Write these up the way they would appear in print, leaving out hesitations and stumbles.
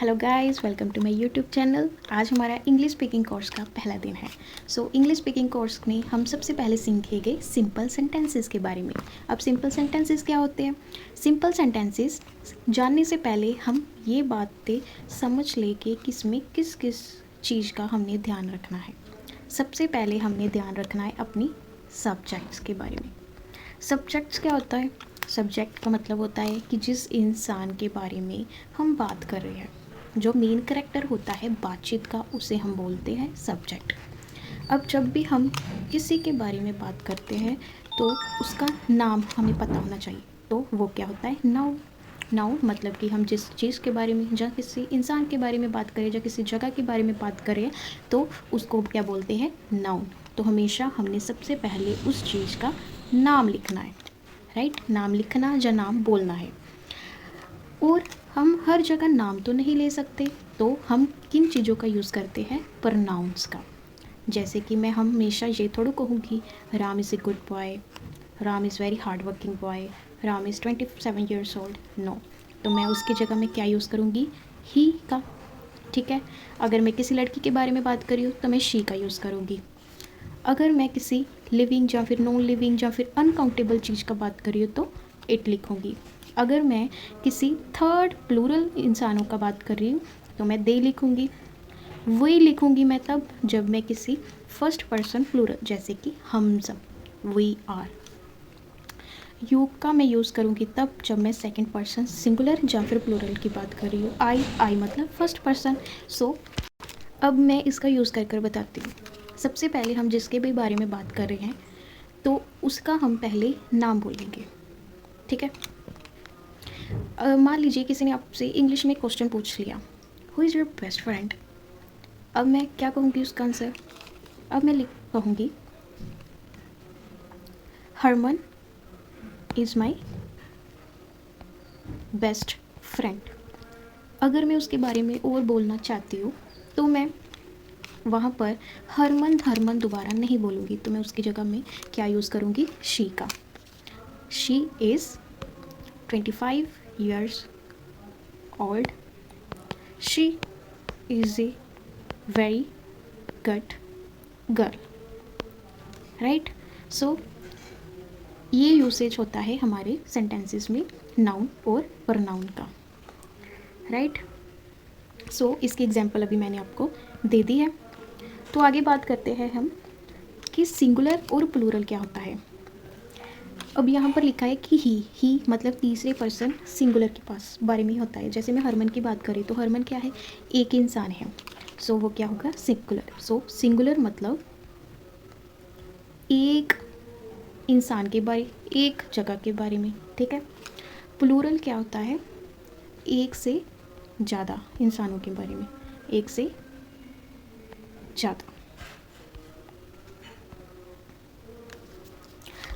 Hello guys, welcome to my YouTube channel. आज हमारा English speaking course का पहला दिन है। इंग्लिश स्पीकिंग कोर्स में हम सबसे पहले सीखेंगे सिंपल सेंटेंसेस के बारे में। अब सिंपल सेंटेंसेस क्या होते हैं? सिंपल सेंटेंसेस जानने से पहले हम ये बातें समझ लें कि किसमें किस किस चीज़ का हमने ध्यान रखना है। सबसे पहले हमने ध्यान रखना है अपनी सब्जेक्ट्स के बारे में। सब्जेक्ट्स क्या होता है? सब्जेक्ट का मतलब होता है कि जिस इंसान के बारे में हम बात कर रहे हैं, जो मेन कैरेक्टर होता है बातचीत का, उसे हम बोलते हैं सब्जेक्ट। अब जब भी हम किसी के बारे में बात करते हैं तो उसका नाम हमें पता होना चाहिए। तो वो क्या होता है? नाउन। नाउन मतलब कि हम जिस चीज़ के बारे में, या किसी इंसान के बारे में बात करें, या किसी जगह के बारे में बात करें, तो उसको क्या बोलते हैं? नाउन। तो हमेशा हमने सबसे पहले उस चीज़ का नाम लिखना है, राइट? नाम लिखना या नाम बोलना है। और हम हर जगह नाम तो नहीं ले सकते, तो हम किन चीज़ों का यूज़ करते हैं? प्रोनाउंस का। जैसे कि मैं हमेशा ये थोड़ा कहूँगी Ram is a good boy, Ram is very hard working boy, Ram is 27 years old. No, तो मैं उसकी जगह में क्या यूज़ करूँगी? ही का। ठीक है। अगर मैं किसी लड़की के बारे में बात कर रही हूँ तो मैं शी का यूज़ करूँगी। अगर मैं किसी लिविंग या फिर नॉन लिविंग या फिर अनकाउंटेबल चीज़ का बात कर रही हूँ तो इट लिखूँगी। अगर मैं किसी थर्ड प्लूरल इंसानों का बात कर रही हूँ तो मैं दे लिखूँगी। वही लिखूँगी मैं तब जब मैं किसी फर्स्ट पर्सन प्लूरल, जैसे कि हम सब, वी आर। यू का मैं यूज़ करूँगी तब जब मैं सेकंड पर्सन सिंगुलर या फिर प्लूरल की बात कर रही हूँ। आई मतलब फर्स्ट पर्सन। अब मैं इसका यूज़ कर बताती हूँ। सबसे पहले हम जिसके भी बारे में बात कर रहे हैं तो उसका हम पहले नाम बोलेंगे। ठीक है। मान लीजिए किसी ने आपसे इंग्लिश में क्वेश्चन पूछ लिया, who is your best friend. अब मैं क्या कहूँगी उसका आंसर? अब मैं कहूँगी Harman is my best friend. अगर मैं उसके बारे में और बोलना चाहती हूँ तो मैं वहाँ पर हरमन हरमन दोबारा नहीं बोलूँगी, तो मैं उसकी जगह में क्या यूज़ करूँगी? शी का। She is 25 years old. She is a very good girl. Right? So ये यूसेज होता है हमारे सेंटेंसेस में नाउन और प्रोनाउन का, राइट? सो इसकी एग्जांपल अभी मैंने आपको दे दी है। तो आगे बात करते हैं हम कि सिंगुलर और प्लूरल क्या होता है। अब यहाँ पर लिखा है कि ही मतलब तीसरे पर्सन सिंगुलर के पास बारे में होता है। जैसे मैं हरमन की बात करी तो हरमन क्या है? एक इंसान है। सो वो क्या होगा? सिंगुलर। सो सिंगुलर मतलब एक इंसान के बारे, एक जगह के बारे में। ठीक है। प्लूरल क्या होता है? एक से ज़्यादा इंसानों के बारे में, एक से ज़्यादा।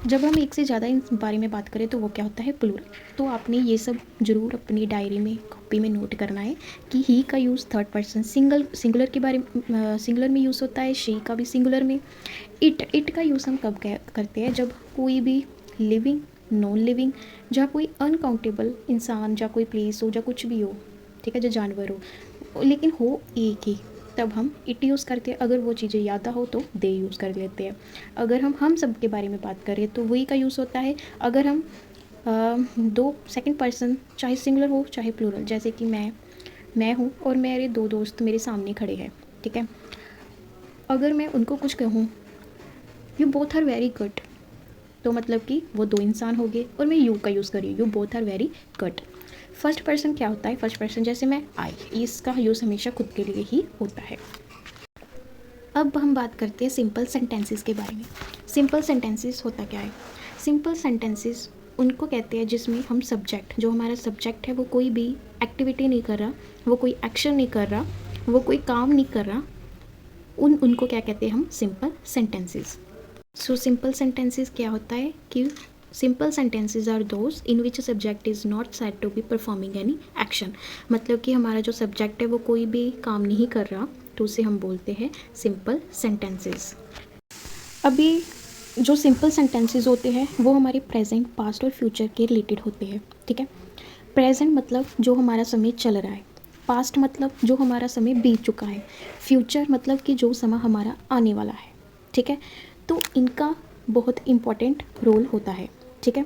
जब हम एक से ज़्यादा इन बारे में बात करें तो वो क्या होता है? प्लूरल। तो आपने ये सब ज़रूर अपनी डायरी में, कॉपी में नोट करना है कि ही का यूज़ थर्ड पर्सन सिंगुलर के बारे में, सिंगुलर में यूज़ होता है। शी का भी सिंगुलर में। इट का यूज़ हम कब करते हैं? जब कोई भी लिविंग, नॉन लिविंग, जहाँ कोई अनकाउंटेबल इंसान, जहाँ कोई प्लेस हो, जहाँ कुछ भी हो, ठीक है, जो जानवर हो, लेकिन हो एक ही, तब हम इट यूज़ करते हैं। अगर वो चीज़ें ज़्यादा हो तो दे यूज़ कर लेते हैं। अगर हम सब के बारे में बात करें तो वही का यूज़ होता है। अगर हम दो सेकंड पर्सन, चाहे सिंगुलर हो चाहे प्लूरल, जैसे कि मैं हूँ और मेरे दो दोस्त मेरे सामने खड़े हैं, ठीक है। अगर मैं उनको कुछ कहूँ, you both are very good, तो मतलब कि वो दो इंसान हो गए, और मैं यू का यूज़ कर रही हूँ, you both are very good. First person क्या होता है? फर्स्ट पर्सन जैसे मैं आई, इसका यूज़ हमेशा खुद के लिए ही होता है। अब हम बात करते हैं सिंपल सेंटेंसेस के बारे में। सिंपल सेंटेंसेस होता क्या है? सिंपल सेंटेंसेस उनको कहते हैं जिसमें हम सब्जेक्ट, जो हमारा सब्जेक्ट है वो कोई भी एक्टिविटी नहीं कर रहा, वो कोई एक्शन नहीं कर रहा, वो कोई काम नहीं कर रहा, उनको क्या कहते हैं हम? Simple sentences. So simple sentences क्या होता है कि simple sentences are those in which subject is not said to be performing any action. मतलब कि हमारा जो सब्जेक्ट है वो कोई भी काम नहीं कर रहा, तो उसे हम बोलते हैं सिंपल सेंटेंसेस। अभी जो सिंपल सेंटेंसेस होते हैं वो हमारे प्रेजेंट, पास्ट और फ्यूचर के रिलेटेड होते हैं, ठीक है। प्रेजेंट मतलब जो हमारा समय चल रहा है, पास्ट मतलब जो हमारा समय बीत चुका है, फ्यूचर मतलब कि जो समय हमारा आने वाला है, ठीक है। तो इनका बहुत इम्पॉर्टेंट रोल होता है, ठीक है।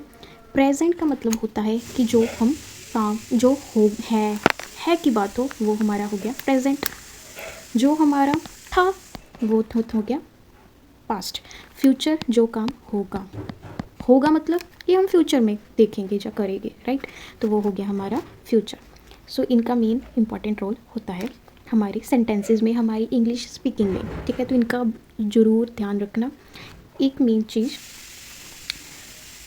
प्रेजेंट का मतलब होता है कि जो हम काम जो है की बात हो वो हमारा हो गया प्रेजेंट, जो हमारा था वो हो गया पास्ट। फ्यूचर जो काम होगा मतलब कि हम फ्यूचर में देखेंगे या करेंगे, राइट, तो वो हो गया हमारा फ्यूचर। सो इनका मेन इंपॉर्टेंट रोल होता है हमारी सेंटेंसेस में, हमारी इंग्लिश स्पीकिंग में, ठीक है। तो इनका ज़रूर ध्यान रखना। एक मेन चीज़,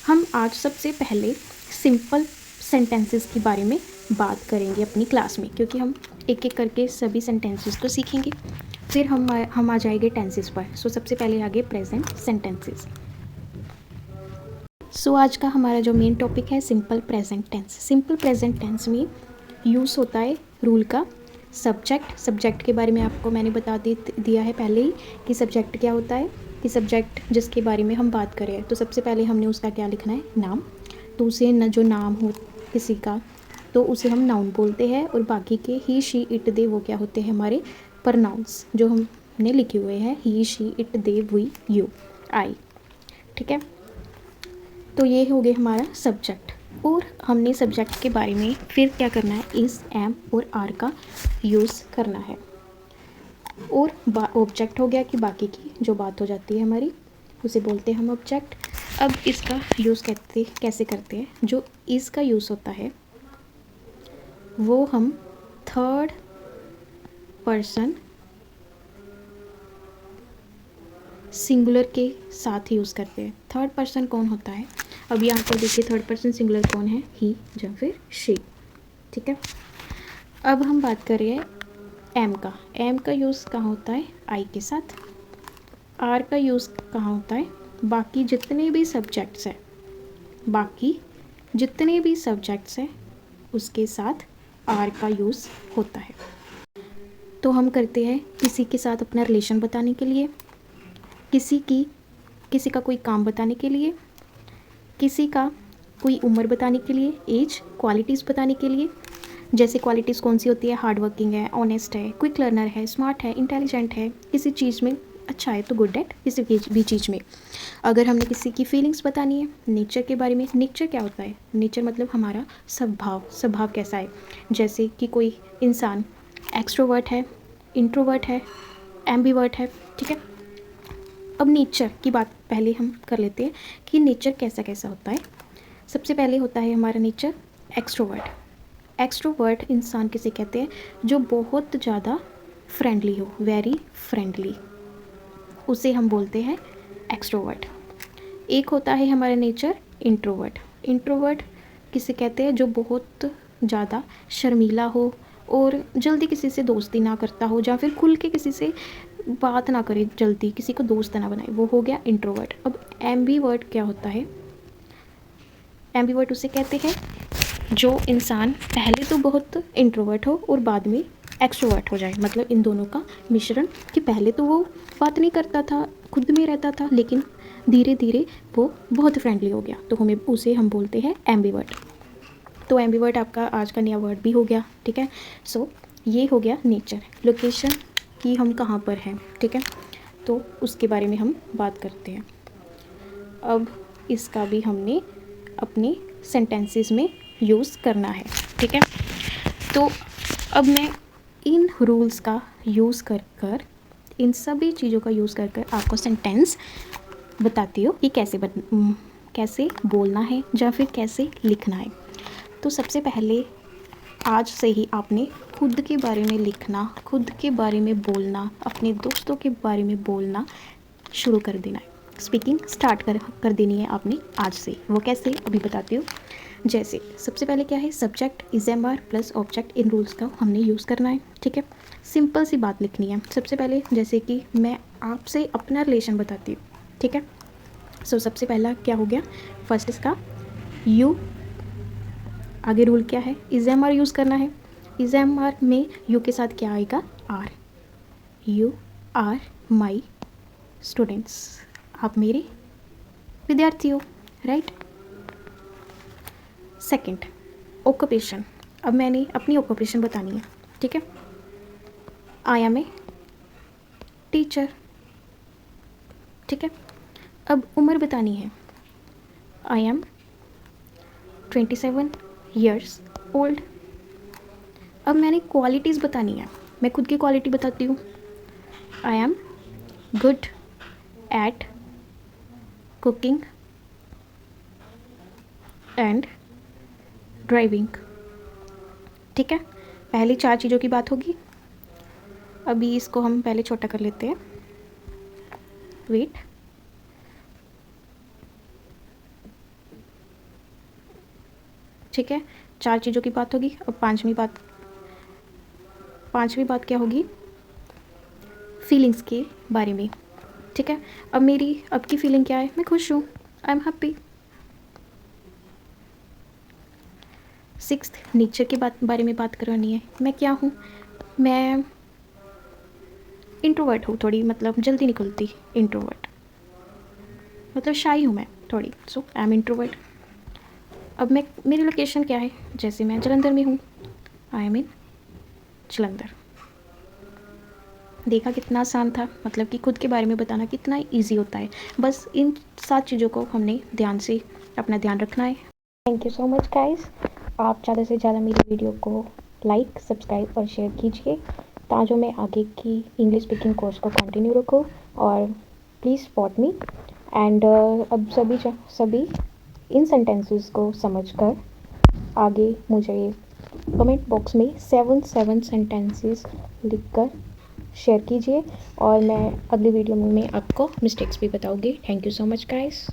हम आज सबसे पहले सिंपल सेंटेंसेस के बारे में बात करेंगे अपनी क्लास में, क्योंकि हम एक एक करके सभी सेंटेंसेस को सीखेंगे, फिर हम आ जाएंगे टेंसेस पर। सो सबसे पहले आगे प्रेजेंट सेंटेंसेस। सो आज का हमारा जो मेन टॉपिक है simple present tense. Simple present tense में यूज़ होता है रूल का सब्जेक्ट के बारे में आपको मैंने बता दिया है पहले ही कि सब्जेक्ट क्या होता है, कि सब्जेक्ट जिसके बारे में हम बात करें तो सबसे पहले हमने उसका क्या लिखना है, नाम। तो उसे जो नाम हो किसी का तो उसे हम नाउन बोलते हैं, और बाकी के ही शी इट दे वो क्या होते हैं हमारे प्रनाउंस जो हमने लिखे हुए हैं, he she it they we you I, ठीक है। तो ये हो गया हमारा सब्जेक्ट। और हमने सब्जेक्ट के बारे में फिर क्या करना है, इज़, एम और आर का यूज़ करना है। और ऑब्जेक्ट हो गया कि बाकी की जो बात हो जाती है हमारी उसे बोलते हैं हम ऑब्जेक्ट। अब इसका यूज़ कैसे करते हैं, जो इज़ का यूज़ होता है वो हम थर्ड पर्सन सिंगुलर के साथ यूज़ करते हैं। थर्ड पर्सन कौन होता है, अब यहाँ पर देखिए थर्ड पर्सन सिंगुलर कौन है, ही या फिर शी, ठीक है। अब हम बात कर रहे हैं एम का यूज़ कहाँ होता है, आई के साथ। आर का यूज़ कहाँ होता है, बाकी जितने भी सब्जेक्ट्स हैं उसके साथ आर का यूज़ होता है। तो हम करते हैं किसी के साथ अपना रिलेशन बताने के लिए, किसी का कोई काम बताने के लिए, किसी का कोई उम्र बताने के लिए, एज, क्वालिटीज़ बताने के लिए। जैसे क्वालिटीज़ कौन सी होती है, हार्ड वर्किंग है, ऑनेस्ट है, क्विक लर्नर है, स्मार्ट है, इंटेलिजेंट है, किसी चीज़ में अच्छा है तो गुड एट किसी भी चीज़ में। अगर हमने किसी की फीलिंग्स बतानी है, नेचर के बारे में, नेचर क्या होता है, नेचर मतलब हमारा स्वभाव कैसा है। जैसे कि कोई इंसान एक्सट्रोवर्ट है, इंट्रोवर्ट है, एम्बीवर्ट है, ठीक है। अब नेचर की बात पहले हम कर लेते हैं कि नेचर कैसा कैसा होता है। सबसे पहले होता है हमारा नेचर एक्सट्रोवर्ट इंसान किसे कहते हैं, जो बहुत ज़्यादा फ्रेंडली हो, वेरी फ्रेंडली, उसे हम बोलते हैं एक्सट्रोवर्ट। एक होता है हमारा नेचर इंट्रोवर्ट किसे कहते हैं, जो बहुत ज़्यादा शर्मीला हो और जल्दी किसी से दोस्ती ना करता हो, या फिर खुल के किसी से बात ना करे, जल्दी किसी को दोस्त ना बनाए, वो हो गया इंट्रोवर्ट। अब एम्बीवर्ट क्या होता है, एम्बीवर्ट उसे कहते हैं जो इंसान पहले तो बहुत इंट्रोवर्ट हो और बाद में एक्सट्रोवर्ट हो जाए, मतलब इन दोनों का मिश्रण, कि पहले तो वो बात नहीं करता था, खुद में रहता था, लेकिन धीरे धीरे वो बहुत फ्रेंडली हो गया, तो उसे हम बोलते हैं एम्बीवर्ट। तो एम्बीवर्ट आपका आज का नया वर्ड भी हो गया, ठीक है। सो ये हो गया नेचर, लोकेशन कि हम कहाँ पर हैं, ठीक है, तो उसके बारे में हम बात करते हैं। अब इसका भी हमने अपने सेंटेंसेस में यूज़ करना है, ठीक है। तो अब मैं इन रूल्स का यूज़ कर इन सभी चीज़ों का यूज़ कर आपको सेंटेंस बताती हूँ कि कैसे बोलना है या फिर कैसे लिखना है। तो सबसे पहले आज से ही आपने खुद के बारे में लिखना, खुद के बारे में बोलना, अपने दोस्तों के बारे में बोलना शुरू कर देना है। स्पीकिंग स्टार्ट कर देनी है आपने आज से। वो कैसे, अभी बताती हूँ। जैसे सबसे पहले क्या है, subject is am are plus object, इन रूल्स का हमने यूज़ करना है, ठीक है। सिंपल सी बात लिखनी है। सबसे पहले जैसे कि मैं आपसे अपना रिलेशन बताती हूँ, ठीक है। सो सबसे पहला क्या हो गया, फर्स्ट इसका यू, आगे रूल क्या है, इज एम आर यूज़ करना है। इज एम आर में यू के साथ क्या आएगा, are, you are my students, आप मेरे विद्यार्थी हो, राइट। सेकंड ऑक्यूपेशन, अब मैंने अपनी ऑक्यूपेशन बतानी है, ठीक है। आई एम ए टीचर, ठीक है। अब उम्र बतानी है। I am 27 years old. अब मैंने क्वालिटीज़ बतानी है, मैं खुद की क्वालिटी बताती हूँ। I am good at cooking and driving, ठीक है। पहली 4 चीज़ों की बात होगी। अभी इसको हम पहले छोटा कर लेते हैं, वेट। ठीक है, 4 चीज़ों की बात होगी। अब पांचवी बात क्या होगी? फीलिंग्स के बारे में, ठीक है। अब की फीलिंग क्या है? मैं खुश हूँ, I am happy. 6th nature के बारे में बात करनी है। मैं क्या हूँ? मैं इंट्रोवर्ट हूँ थोड़ी, मतलब जल्दी नहीं खुलती। इंट्रोवर्ट मतलब शाई हूँ मैं थोड़ी, सो आई एम इंट्रोवर्ट। अब मेरी लोकेशन क्या है? जैसे मैं जलंधर में हूँ, आई एम इन जलंधर। देखा कितना आसान था, मतलब कि खुद के बारे में बताना कितना इजी होता है। बस इन 7 चीज़ों को हमने अपना ध्यान रखना है। Thank you so much guys. आप ज़्यादा से ज़्यादा मेरी वीडियो को लाइक, सब्सक्राइब और शेयर कीजिए, ताकि मैं आगे की इंग्लिश स्पीकिंग कोर्स को कंटिन्यू रखूँ। और प्लीज़ सपोर्ट मी। एंड अब सभी इन सेंटेंसेस को समझकर आगे मुझे कमेंट बॉक्स में 7 सेंटेंसेस लिखकर शेयर कीजिए, और मैं अगली वीडियो में आपको मिस्टेक्स भी बताऊँगी। Thank you so much guys.